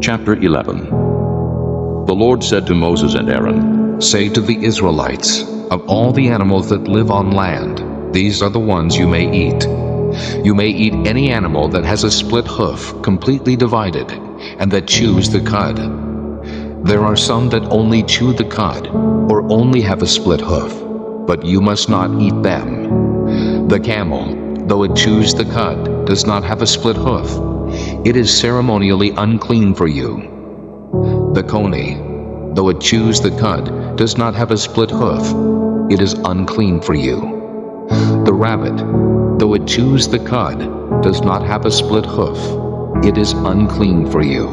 Chapter 11. The Lord said to Moses and Aaron, Say to the Israelites, of all the animals that live on land, these are the ones you may eat. You may eat any animal that has a split hoof, completely divided, and that chews the cud. There are some that only chew the cud, or only have a split hoof, but you must not eat them. The camel, though it chews the cud, does not have a split hoof. It is ceremonially unclean for you. The coney, though it chews the cud, does not have a split hoof. It is unclean for you. The rabbit, though it chews the cud, does not have a split hoof. It is unclean for you.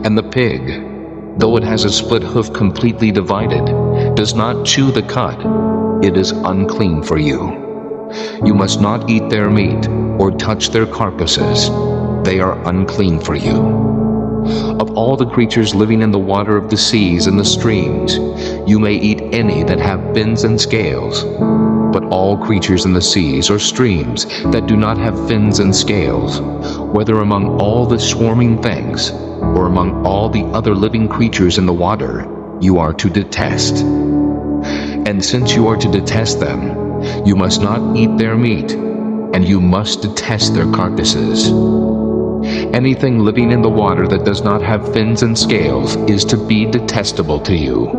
And the pig, though it has a split hoof completely divided, does not chew the cud. It is unclean for you. You must not eat their meat or touch their carcasses. They are unclean for you. Of all the creatures living in the water of the seas and the streams, you may eat any that have fins and scales. But all creatures in the seas or streams that do not have fins and scales, whether among all the swarming things or among all the other living creatures in the water, you are to detest. And since you are to detest them, you must not eat their meat, and you must detest their carcasses. Anything living in the water that does not have fins and scales is to be detestable to you.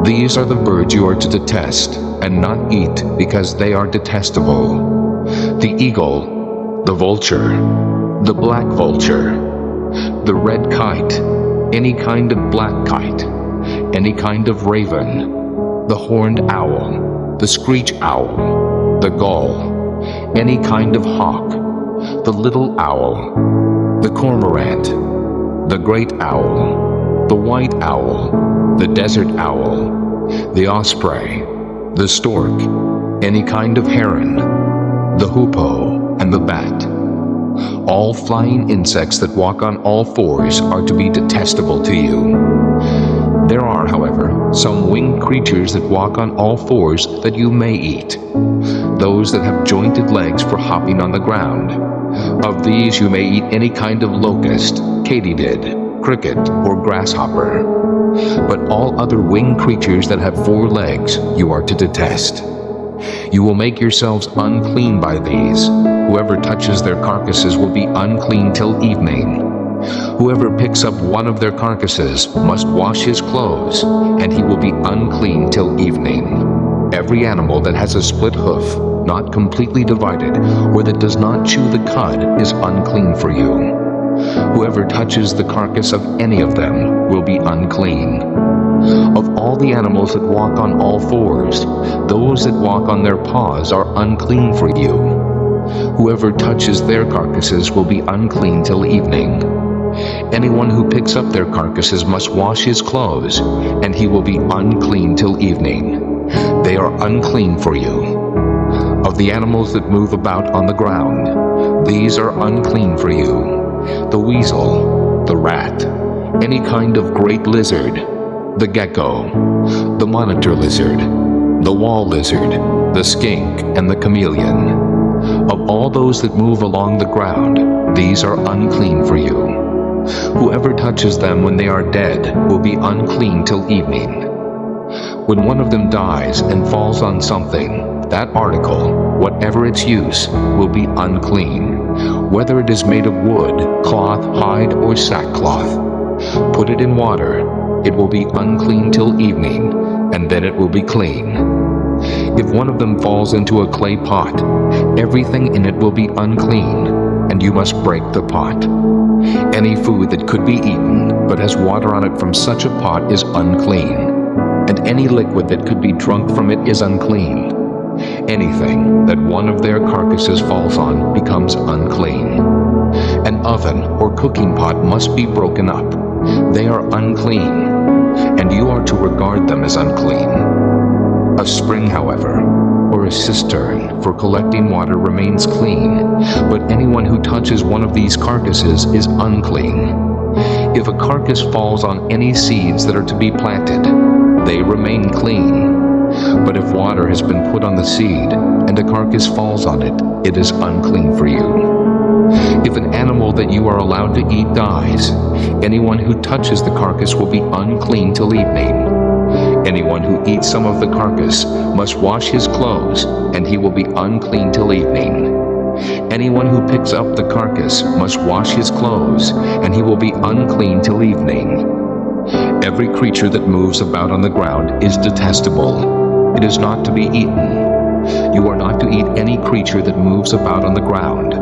These are the birds you are to detest, and not eat, because they are detestable: the eagle, the vulture, the black vulture, the red kite, any kind of black kite, any kind of raven, the horned owl, the screech owl, the gull, any kind of hawk, the little owl, the cormorant, the great owl, the white owl, the desert owl, the osprey, the stork, any kind of heron, the hoopoe, and the bat. All flying insects that walk on all fours are to be detestable to you. There are, however, some winged creatures that walk on all fours that you may eat, those that have jointed legs for hopping on the ground. Of these you may eat any kind of locust, katydid, cricket, or grasshopper. But all other winged creatures that have 4 legs you are to detest. You will make yourselves unclean by these. Whoever touches their carcasses will be unclean till evening. Whoever picks up one of their carcasses must wash his clothes, and he will be unclean till evening. Every animal that has a split hoof, not completely divided, or that does not chew the cud, is unclean for you. Whoever touches the carcass of any of them will be unclean. Of all the animals that walk on all fours, those that walk on their paws are unclean for you. Whoever touches their carcasses will be unclean till evening. Anyone who picks up their carcasses must wash his clothes, and he will be unclean till evening. They are unclean for you. Of the animals that move about on the ground, these are unclean for you: the weasel, the rat, any kind of great lizard, the gecko, the monitor lizard, the wall lizard, the skink, and the chameleon. Of all those that move along the ground, these are unclean for you. Whoever touches them when they are dead will be unclean till evening. When one of them dies and falls on something, that article, whatever its use, will be unclean, whether it is made of wood, cloth, hide, or sackcloth. Put it in water, it will be unclean till evening, and then it will be clean. If one of them falls into a clay pot, everything in it will be unclean, and you must break the pot. Any food that could be eaten, but has water on it from such a pot, is unclean, and any liquid that could be drunk from it is unclean. Anything that one of their carcasses falls on becomes unclean. An oven or cooking pot must be broken up. They are unclean, and you are to regard them as unclean. A spring, however, or a cistern for collecting water remains clean, but anyone who touches one of these carcasses is unclean. If a carcass falls on any seeds that are to be planted, they remain clean. But if water has been put on the seed, and a carcass falls on it, it is unclean for you. If an animal that you are allowed to eat dies, anyone who touches the carcass will be unclean till evening. Anyone who eats some of the carcass must wash his clothes, and he will be unclean till evening. Anyone who picks up the carcass must wash his clothes, and he will be unclean till evening. Every creature that moves about on the ground is detestable. It is not to be eaten. You are not to eat any creature that moves about on the ground,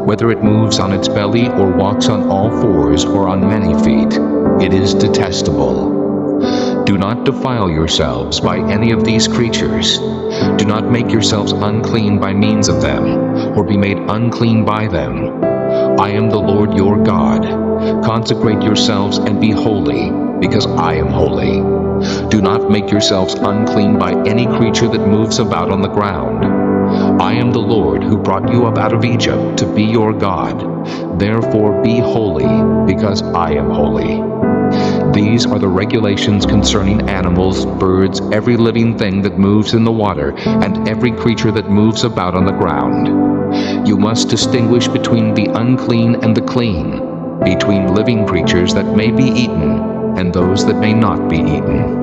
whether it moves on its belly or walks on all fours or on many feet. It is detestable. Do not defile yourselves by any of these creatures. Do not make yourselves unclean by means of them, or be made unclean by them. I am the Lord your God. Consecrate yourselves and be holy, because I am holy. Do not make yourselves unclean by any creature that moves about on the ground. I am the Lord who brought you up out of Egypt to be your God. Therefore be holy, because I am holy. These are the regulations concerning animals, birds, every living thing that moves in the water, and every creature that moves about on the ground. You must distinguish between the unclean and the clean, between living creatures that may be eaten and those that may not be eaten.